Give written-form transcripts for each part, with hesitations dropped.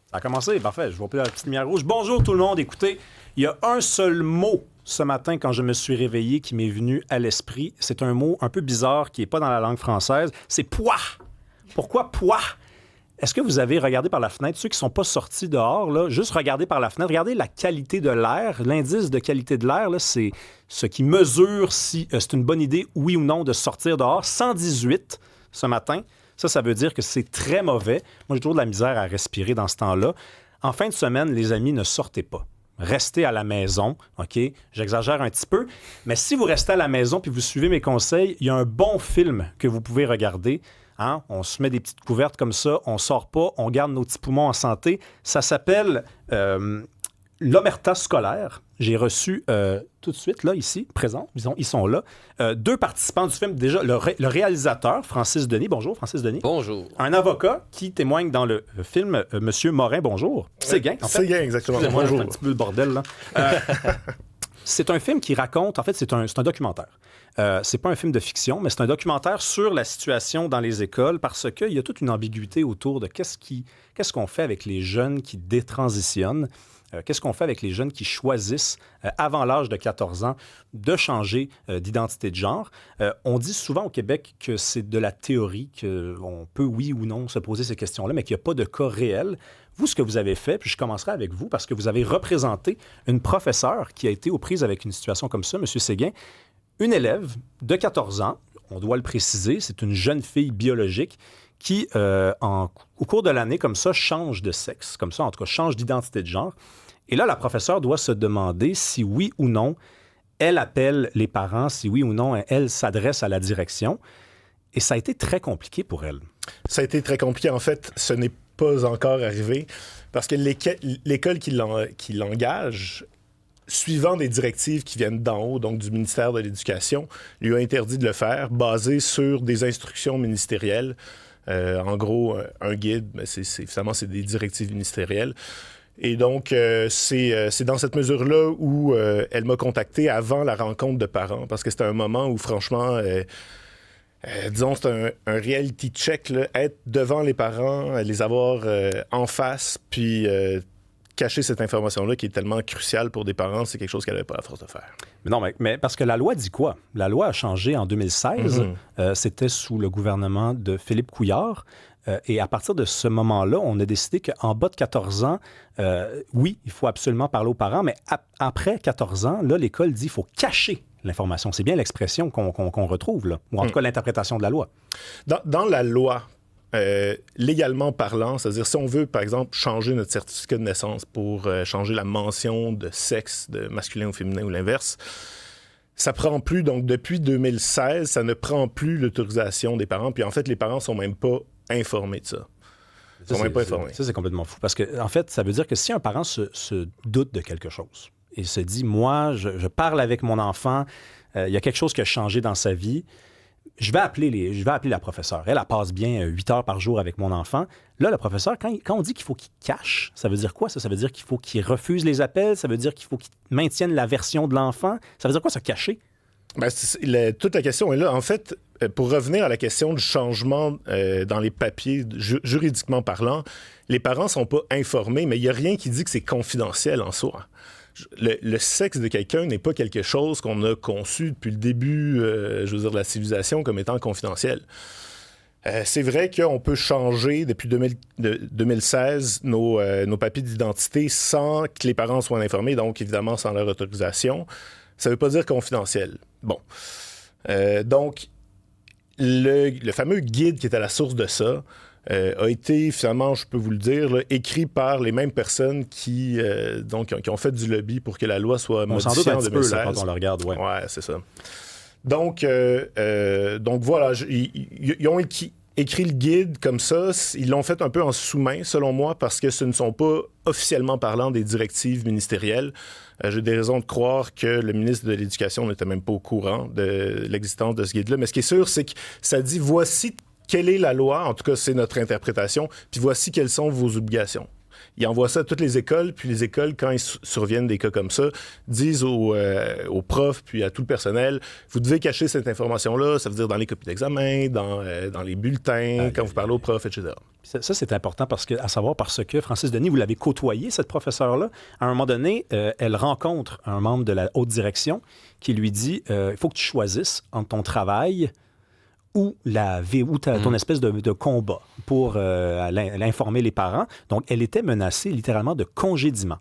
Ça a commencé, parfait. Je vois plus la petite lumière rouge. Bonjour tout le monde. Écoutez, il y a un seul mot ce matin quand je me suis réveillé qui m'est venu à l'esprit. C'est un mot un peu bizarre qui n'est pas dans la langue française. C'est poids. Pourquoi poids? Est-ce que vous avez regardé par la fenêtre, ceux qui ne sont pas sortis dehors, là, juste regardez par la fenêtre, regardez la qualité de l'air. L'indice de qualité de l'air, là, c'est ce qui mesure si c'est une bonne idée, oui ou non, de sortir dehors. 118 ce matin. Ça veut dire que c'est très mauvais. Moi, j'ai toujours de la misère à respirer dans ce temps-là. En fin de semaine, les amis, ne sortez pas. Restez à la maison, OK? J'exagère un petit peu. Mais si vous restez à la maison puis vous suivez mes conseils, il y a un bon film que vous pouvez regarder. Hein? On se met des petites couvertes comme ça, on sort pas, on garde nos petits poumons en santé. Ça s'appelle l'Omerta scolaire. J'ai reçu tout de suite, là, ici, présent, ils sont là, 2 participants du film. Déjà, le réalisateur, Francis Denis. Bonjour, Francis Denis. Bonjour. Un avocat qui témoigne dans le film, Monsieur Morin, bonjour. Séguin, en fait. Séguin, exactement. Bonjour. C'est un petit peu le bordel, là. C'est un film qui raconte, en fait, c'est un documentaire. C'est pas un film de fiction, mais c'est un documentaire sur la situation dans les écoles parce qu'il y a toute une ambiguïté autour de qu'est-ce qu'on fait avec les jeunes qui détransitionnent. Qu'est-ce qu'on fait avec les jeunes qui choisissent, avant l'âge de 14 ans, de changer d'identité de genre? On dit souvent au Québec que c'est de la théorie, qu'on peut, oui ou non, se poser ces questions-là, mais qu'il n'y a pas de cas réel. Vous, ce que vous avez fait, puis je commencerai avec vous, parce que vous avez représenté une professeure qui a été aux prises avec une situation comme ça, M. Séguin, une élève de 14 ans, on doit le préciser, c'est une jeune fille biologique qui, au cours de l'année, comme ça, change de sexe, comme ça, en tout cas, change d'identité de genre. Et là, la professeure doit se demander si oui ou non, elle appelle les parents, si oui ou non, elle s'adresse à la direction. Et ça a été très compliqué pour elle. Ça a été très compliqué. En fait, ce n'est pas encore arrivé parce que l'école qui l'engage, suivant des directives qui viennent d'en haut, donc du ministère de l'Éducation, lui a interdit de le faire, basé sur des instructions ministérielles. En gros, un guide, mais finalement, c'est des directives ministérielles. Et donc, c'est dans cette mesure-là où elle m'a contacté avant la rencontre de parents, parce que c'était un moment où, franchement, disons, c'est un reality check, là, être devant les parents, les avoir en face, puis cacher cette information-là qui est tellement cruciale pour des parents, c'est quelque chose qu'elle n'avait pas la force de faire. Mais non, mais parce que la loi dit quoi? La loi a changé en 2016. C'était sous le gouvernement de Philippe Couillard. Et à partir de ce moment-là, on a décidé qu'en bas de 14 ans, oui, il faut absolument parler aux parents, mais après 14 ans, là, l'école dit qu'il faut cacher l'information. C'est bien l'expression qu'on retrouve, là, ou en tout cas l'interprétation de la loi. Dans la loi, légalement parlant, c'est-à-dire si on veut, par exemple, changer notre certificat de naissance pour changer la mention de sexe, de masculin ou féminin ou l'inverse, ça prend plus, donc depuis 2016, ça ne prend plus l'autorisation des parents. Puis en fait, les parents ne sont même pas informés de ça. Ils sont même pas informés. Ça, c'est complètement fou. Parce que, en fait, ça veut dire que si un parent se doute de quelque chose et se dit, moi, je parle avec mon enfant, il y a quelque chose qui a changé dans sa vie, je vais appeler la professeure. Elle passe bien 8 heures par jour avec mon enfant. Là, le professeur, quand on dit qu'il faut qu'il cache, ça veut dire quoi, ça? Ça veut dire qu'il faut qu'il refuse les appels? Ça veut dire qu'il faut qu'il maintienne la version de l'enfant? Ça veut dire quoi, ça, cacher? Ben, toute la question est là. En fait, pour revenir à la question du changement dans les papiers, juridiquement parlant, les parents ne sont pas informés, mais il n'y a rien qui dit que c'est confidentiel en soi. Le sexe de quelqu'un n'est pas quelque chose qu'on a conçu depuis le début, je veux dire, de la civilisation comme étant confidentiel. C'est vrai qu'on peut changer depuis 2016 nos papiers d'identité sans que les parents soient informés, donc évidemment sans leur autorisation. Ça ne veut pas dire confidentiel. Bon. Donc, le fameux guide qui est à la source de ça a été, finalement, je peux vous le dire, là, écrit par les mêmes personnes qui ont fait du lobby pour que la loi soit modifiée en 2016. On s'en doute un petit peu là, quand on le regarde, ouais. Ouais, c'est ça. Donc voilà, ils ont écrit le guide comme ça. Ils l'ont fait un peu en sous-main, selon moi, parce que ce ne sont pas officiellement parlant des directives ministérielles. J'ai des raisons de croire que le ministre de l'Éducation n'était même pas au courant de l'existence de ce guide-là. Mais ce qui est sûr, c'est que ça dit voici quelle est la loi, en tout cas c'est notre interprétation, puis voici quelles sont vos obligations. Ils envoient ça à toutes les écoles, puis les écoles, quand ils surviennent des cas comme ça, disent aux profs, puis à tout le personnel, vous devez cacher cette information-là, ça veut dire dans les copies d'examen, dans les bulletins, quand vous parlez aux profs, etc. Ça, c'est important parce que Francis Denis, vous l'avez côtoyé, cette professeure-là. À un moment donné, elle rencontre un membre de la haute direction qui lui dit il faut que tu choisisses entre ton travail ou ton espèce de combat pour l'informer les parents. Donc, elle était menacée littéralement de congédiement.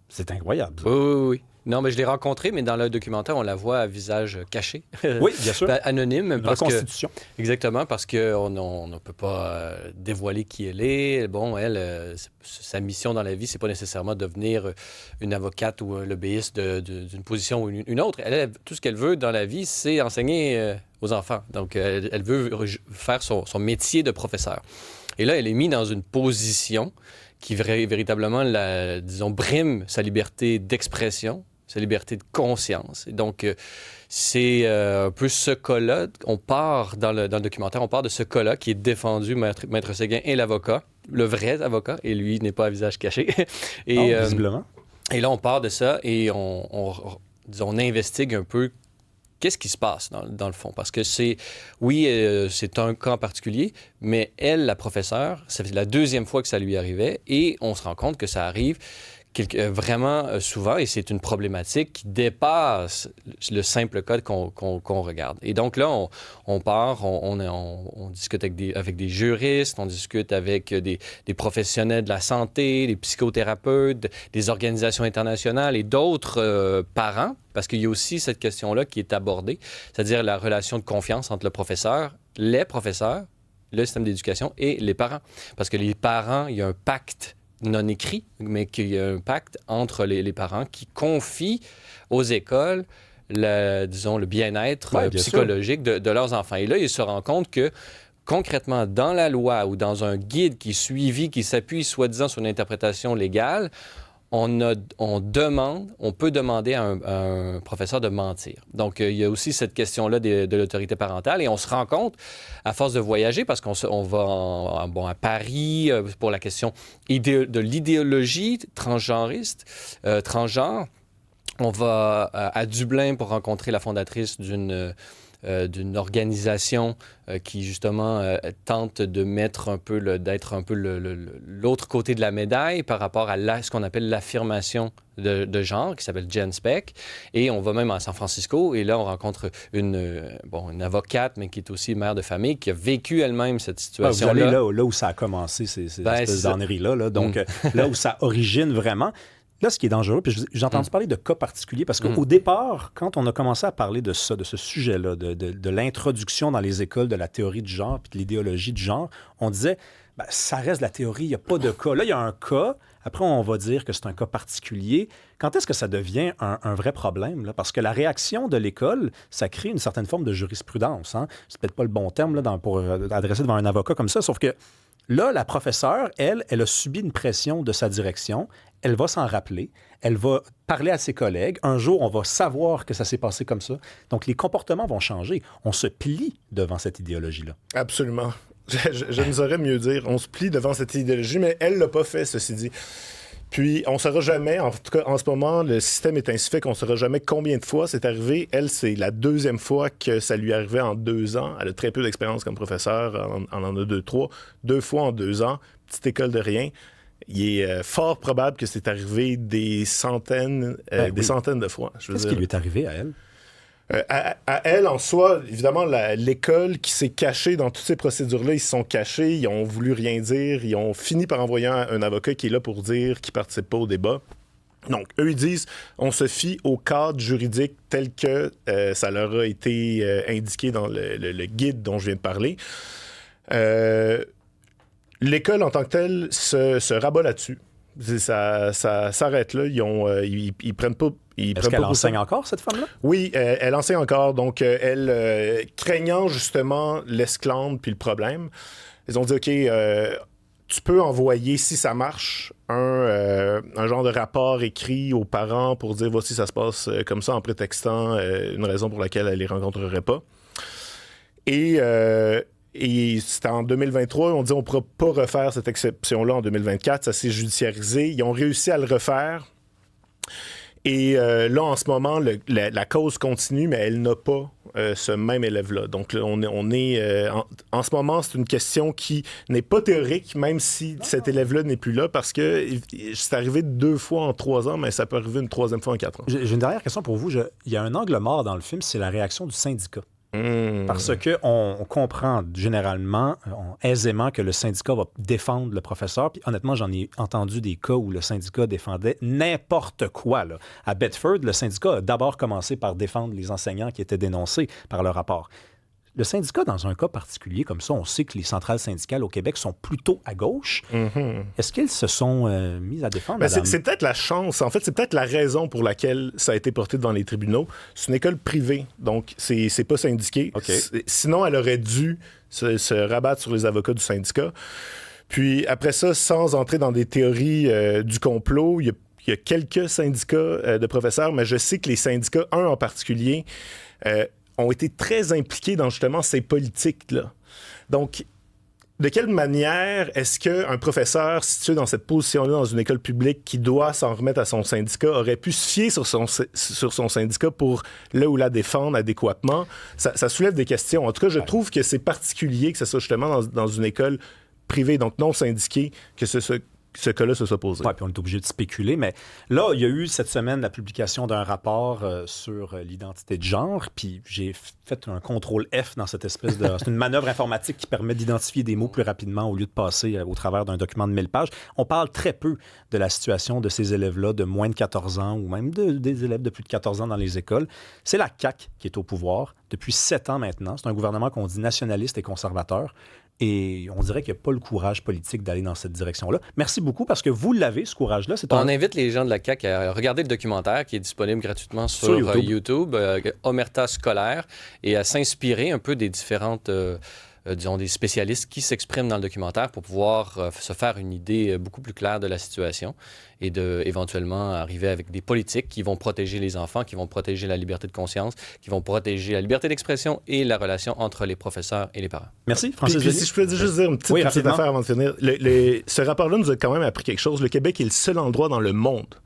C'est incroyable. Oui. Non, mais je l'ai rencontrée, mais dans le documentaire, on la voit à visage caché. Oui, bien sûr. Anonyme. Une reconstitution. Exactement, parce qu'on ne peut pas dévoiler qui elle est. Bon, elle, sa mission dans la vie, c'est pas nécessairement devenir une avocate ou un lobbyiste d'une position ou une autre. Elle, tout ce qu'elle veut dans la vie, c'est enseigner aux enfants. Donc, elle veut faire son métier de professeur. Et là, elle est mise dans une position qui véritablement, brime sa liberté d'expression, sa liberté de conscience. Et donc, c'est un peu ce cas-là. On part, dans le documentaire, on part de ce cas-là qui est défendu, Maître Séguin est l'avocat, le vrai avocat, et lui n'est pas à visage caché. Et, visiblement. Et là, on part de ça et on investigue un peu qu'est-ce qui se passe dans le fond. Parce que c'est un cas en particulier, mais elle, la professeure, ça fait la deuxième fois que ça lui arrivait et on se rend compte que ça arrive vraiment souvent et c'est une problématique qui dépasse le simple code qu'on regarde. Et donc là, on part, on discute avec des juristes, on discute avec des professionnels de la santé, des psychothérapeutes, des organisations internationales et d'autres parents, parce qu'il y a aussi cette question-là qui est abordée, c'est-à-dire la relation de confiance entre le professeur, les professeurs, le système d'éducation et les parents. Parce que les parents, il y a un pacte non écrit, mais qu'il y a un pacte entre les parents qui confient aux écoles le bien-être psychologique de leurs enfants. Et là, ils se rendent compte que concrètement, dans la loi ou dans un guide qui est suivi, qui s'appuie soi-disant sur une interprétation légale, on peut demander à un professeur de mentir. Donc, il y a aussi cette question-là de l'autorité parentale et on se rend compte, à force de voyager, parce qu'on va à Paris pour la question de l'idéologie transgenriste, transgenre. On va à Dublin pour rencontrer la fondatrice d'une organisation qui, justement, tente de mettre d'être un peu l'autre côté de la médaille par rapport à ce qu'on appelle l'affirmation de genre, qui s'appelle Jen Speck. Et on va même à San Francisco, et là, on rencontre une avocate, mais qui est aussi mère de famille, qui a vécu elle-même cette situation-là. Vous allez là où ça a commencé, ces espèces d'enneries-là. Donc, là où ça origine vraiment... Là, ce qui est dangereux, puis j'ai entendu parler de cas particuliers, parce qu'au départ, quand on a commencé à parler de ça, de ce sujet-là, de l'introduction dans les écoles de la théorie du genre puis de l'idéologie du genre, on disait, ça reste de la théorie, il n'y a pas de cas. Là, il y a un cas, après on va dire que c'est un cas particulier. Quand est-ce que ça devient un vrai problème? Là? Parce que la réaction de l'école, ça crée une certaine forme de jurisprudence. Hein? C'est peut-être pas le bon terme là, pour adresser devant un avocat comme ça, sauf que là, la professeure, elle a subi une pression de sa direction. Elle va s'en rappeler. Elle va parler à ses collègues. Un jour, on va savoir que ça s'est passé comme ça. Donc, les comportements vont changer. On se plie devant cette idéologie-là. Absolument. Je ne saurais mieux dire. On se plie devant cette idéologie, mais elle ne l'a pas fait, ceci dit. Puis, on ne saura jamais, en tout cas, en ce moment, le système est ainsi fait qu'on ne saura jamais combien de fois c'est arrivé. Elle, c'est la deuxième fois que ça lui arrivait en 2 ans. Elle a très peu d'expérience comme professeur, en a 2, 3. 2 fois en 2 ans, petite école de rien. Il est fort probable que c'est arrivé des centaines de fois. Qu'est-ce qui lui est arrivé à elle? À elle, en soi, évidemment, l'école qui s'est cachée dans toutes ces procédures-là, ils se sont cachés, ils ont voulu rien dire, ils ont fini par envoyer un avocat qui est là pour dire qu'il ne participe pas au débat. Donc, eux, ils disent, on se fie au cadre juridique tel que ça leur a été indiqué dans le guide dont je viens de parler. L'école, en tant que telle, se rabat là-dessus. Ça s'arrête là. Ils prennent pas... Est-ce qu'elle enseigne encore, cette femme-là? Oui, elle enseigne encore. Donc, elle, craignant justement l'esclandre puis le problème, ils ont dit, OK, tu peux envoyer, si ça marche, un genre de rapport écrit aux parents pour dire, voici, ça se passe comme ça, en prétextant une raison pour laquelle elle les rencontrerait pas. Et Et c'était en 2023, on dit on ne pourra pas refaire cette exception-là en 2024. Ça s'est judiciarisé. Ils ont réussi à le refaire. Et là, en ce moment, la cause continue, mais elle n'a pas ce même élève-là. Donc, là, en ce moment, c'est une question qui n'est pas théorique, même si cet élève-là n'est plus là, parce que c'est arrivé 2 fois en 3 ans, mais ça peut arriver une 3e fois en 4 ans. J'ai une dernière question pour vous. Il y a un angle mort dans le film, c'est la réaction du syndicat. Parce qu'on comprend généralement, aisément, que le syndicat va défendre le professeur. Puis honnêtement, j'en ai entendu des cas où le syndicat défendait n'importe quoi. Là. À Bedford, le syndicat a d'abord commencé par défendre les enseignants qui étaient dénoncés par le rapport. Le syndicat, dans un cas particulier comme ça, on sait que les centrales syndicales au Québec sont plutôt à gauche. Est-ce qu'elles se sont mises à défendre, madame? C'est peut-être la chance. En fait, c'est peut-être la raison pour laquelle ça a été porté devant les tribunaux. C'est une école privée, donc c'est pas syndiqué. Okay. Sinon, elle aurait dû se rabattre sur les avocats du syndicat. Puis après ça, sans entrer dans des théories du complot, il y a quelques syndicats de professeurs, mais je sais que les syndicats, un en particulier, ont été très impliqués dans justement ces politiques-là. Donc, de quelle manière est-ce qu'un professeur situé dans cette position-là dans une école publique qui doit s'en remettre à son syndicat aurait pu se fier sur son syndicat pour là ou la défendre adéquatement? Ça soulève des questions. En tout cas, je trouve que c'est particulier que ce soit justement dans une école privée, donc non syndiquée, que ce cas-là se soit posé. Oui, puis on est obligé de spéculer, mais là, il y a eu cette semaine la publication d'un rapport sur l'identité de genre, puis j'ai fait un contrôle F dans cette espèce de... C'est une manœuvre informatique qui permet d'identifier des mots plus rapidement au lieu de passer au travers d'un document de 1000 pages. On parle très peu de la situation de ces élèves-là de moins de 14 ans ou même des élèves de plus de 14 ans dans les écoles. C'est la CAQ qui est au pouvoir depuis 7 ans maintenant. C'est un gouvernement qu'on dit nationaliste et conservateur. Et on dirait qu'il n'y a pas le courage politique d'aller dans cette direction-là. Merci beaucoup parce que vous l'avez, ce courage-là. On invite les gens de la CAQ à regarder le documentaire qui est disponible gratuitement sur YouTube Omerta scolaire, et à s'inspirer un peu des différentes... disons, des spécialistes qui s'expriment dans le documentaire pour pouvoir se faire une idée beaucoup plus claire de la situation et éventuellement arriver avec des politiques qui vont protéger les enfants, qui vont protéger la liberté de conscience, qui vont protéger la liberté d'expression et la relation entre les professeurs et les parents. Merci, Francis. Puis si je peux juste dire une petite affaire avant de finir. Ce rapport-là nous a quand même appris quelque chose. Le Québec est le seul endroit dans le monde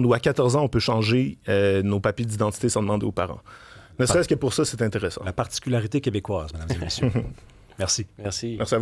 où à 14 ans, on peut changer nos papiers d'identité sans demander aux parents. Ne serait-ce que pour ça, c'est intéressant. La particularité québécoise, mesdames et messieurs. Merci. Merci. Merci à vous.